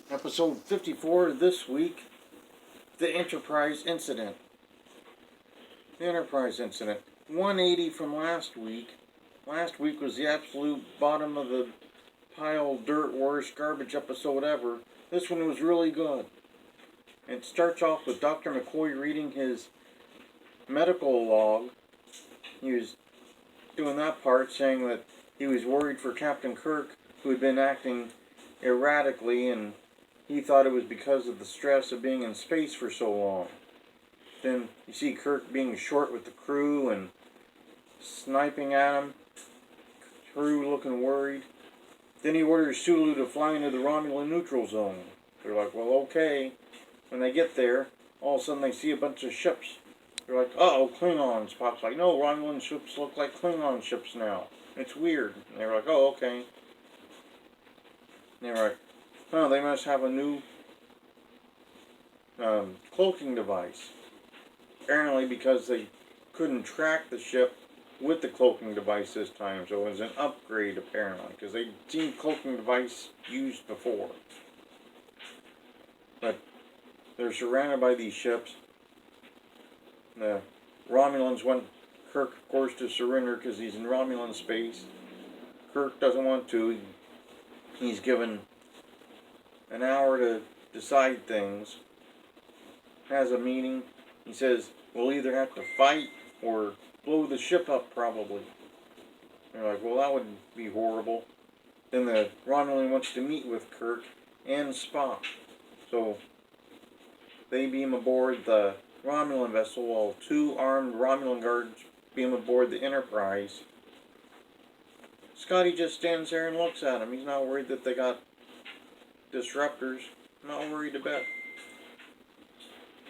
Episode 54 this week, the Enterprise Incident. The Enterprise Incident. 180 from last week. Last week was the absolute bottom of the pile, dirt, worst garbage episode ever. This one was really good. It starts off with Dr. McCoy reading his medical log. He was doing that part, saying that he was worried for Captain Kirk, who had been acting erratically, and he thought it was because of the stress of being in space for so long. Then you see Kirk being short with the crew and sniping at him. Crew looking worried. Then he orders Sulu to fly into the Romulan neutral zone. They're like, well, okay. When they get there, all of a sudden they see a bunch of ships. They're like, uh-oh, Klingons. Spock's like, no, Romulan ships look like Klingon ships now. It's weird. And they were like, oh, okay. And they were like, oh, they must have a new cloaking device. Apparently because they couldn't track the ship with the cloaking device this time, so it was an upgrade apparently, because they'd seen cloaking device used before. But they're surrounded by these ships. The Romulans want Kirk, of course, to surrender because he's in Romulan space. Kirk doesn't want to. He's given an hour to decide things. Has a meeting. He says, we'll either have to fight or blow the ship up, probably. They're like, well, that would be horrible. Then the Romulan wants to meet with Kirk and Spock. So they beam aboard the Romulan vessel while two armed Romulan guards beam aboard the Enterprise. Scotty just stands there and looks at him. He's not worried that they got disruptors. Not worried a bit.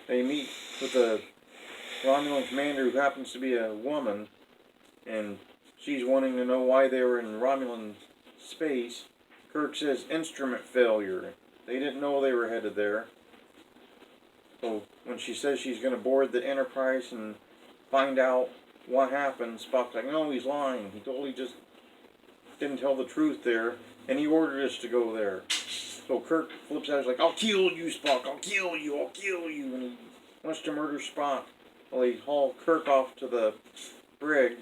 They meet with the Romulan commander, who happens to be a woman, and she's wanting to know why they were in Romulan space. Kirk says instrument failure. They didn't know they were headed there. So when she says she's going to board the Enterprise and find out what happened, Spock's like, no, he's lying. He totally just didn't tell the truth there, and he ordered us to go there. So Kirk flips out, he's like, I'll kill you, Spock, I'll kill you, I'll kill you, and he wants to murder Spock. Well, they haul Kirk off to the brig.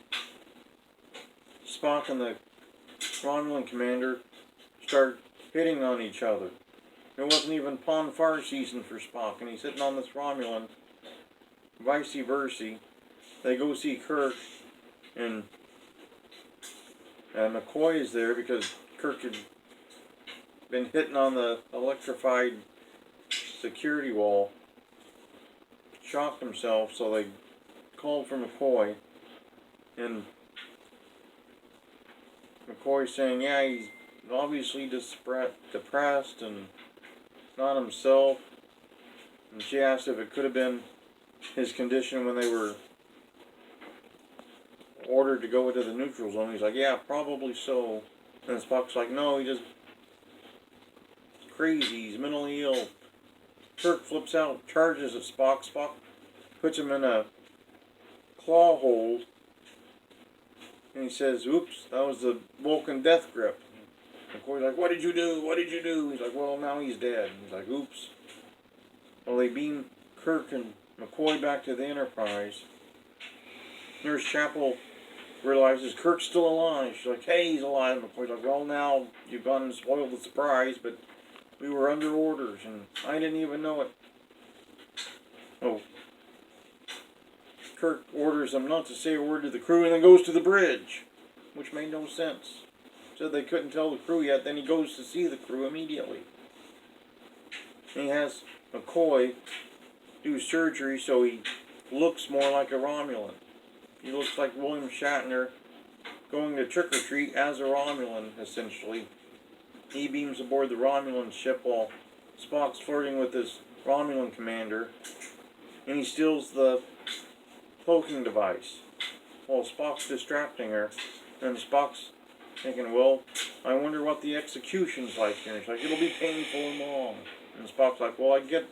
Spock and the Romulan commander start hitting on each other. It wasn't even Pon farr season for Spock, and he's hitting on this Romulan. Vice versa. They go see Kirk, and McCoy is there because Kirk had been hitting on the electrified security wall. Shocked himself, so they called for McCoy. And McCoy's saying, yeah, he's obviously depressed and not himself. And she asked if it could have been his condition when they were ordered to go into the neutral zone. He's like, yeah, probably so. And Spock's like, no, he's crazy, he's mentally ill. Kirk flips out, charges at Spock. Spock puts him in a claw hold. And he says, oops, that was the Vulcan death grip. McCoy's like, what did you do? What did you do? He's like, well, now he's dead. He's like, oops. Well, they beam Kirk and McCoy back to the Enterprise. Nurse Chapel realizes Kirk's still alive. She's like, hey, he's alive. McCoy's like, well, now you've gone and spoiled the surprise, but we were under orders, and I didn't even know it. Oh. Kirk orders them not to say a word to the crew, and then goes to the bridge, which made no sense. Said they couldn't tell the crew yet, then he goes to see the crew immediately. And he has McCoy do surgery so he looks more like a Romulan. He looks like William Shatner going to trick-or-treat as a Romulan, essentially. He beams aboard the Romulan ship while Spock's flirting with this Romulan commander. And he steals the cloaking device while Spock's distracting her. And Spock's thinking, well, I wonder what the execution's like here. He's like, it'll be painful and long. And Spock's like, well, I get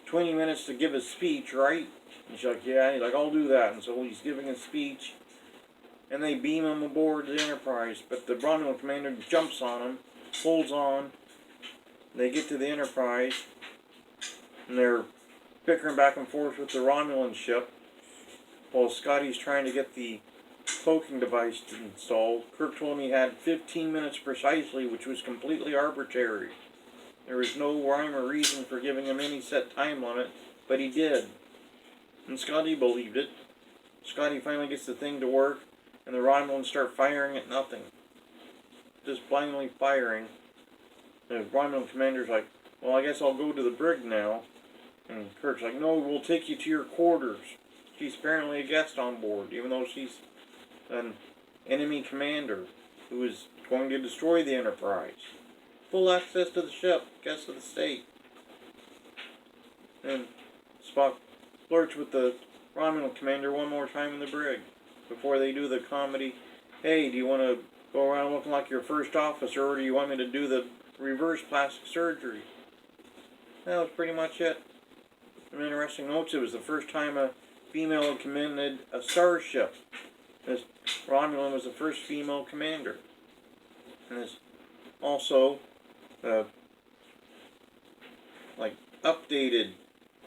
20 minutes to give a speech, right? And she's like, yeah. And he's like, I'll do that. And so he's giving a speech. And they beam him aboard the Enterprise. But the Romulan commander jumps on him, holds on, They get to the Enterprise, and they're bickering back and forth with the Romulan ship, while Scotty's trying to get the cloaking device installed. Kirk told him he had 15 minutes precisely, which was completely arbitrary. There was no rhyme or reason for giving him any set time on it, but he did. And Scotty believed it. Scotty finally gets the thing to work, and the Romulans start firing at nothing. Just blindly firing. The Romulan commander's like, well, I guess I'll go to the brig now. And Kirk's like, no, we'll take you to your quarters. She's apparently a guest on board, even though she's an enemy commander who is going to destroy the Enterprise. Full access to the ship, guest of the state. And Spock flirts with the Romulan commander one more time in the brig before they do the comedy. Hey, do you want to go around looking like your first officer, or do you want me to do the reverse plastic surgery? That was pretty much it. Some interesting notes. It was the first time a female had commanded a starship. This Romulan was the first female commander. And this also updated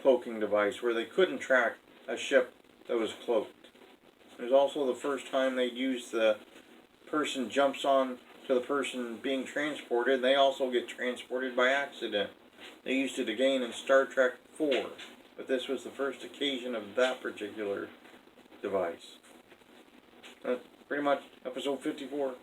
cloaking device where they couldn't track a ship that was cloaked. It was also the first time they used the person jumps on to the person being transported, and they also get transported by accident. They used it again in Star Trek 4, but this was the first occasion of that particular device. That's pretty much episode 54.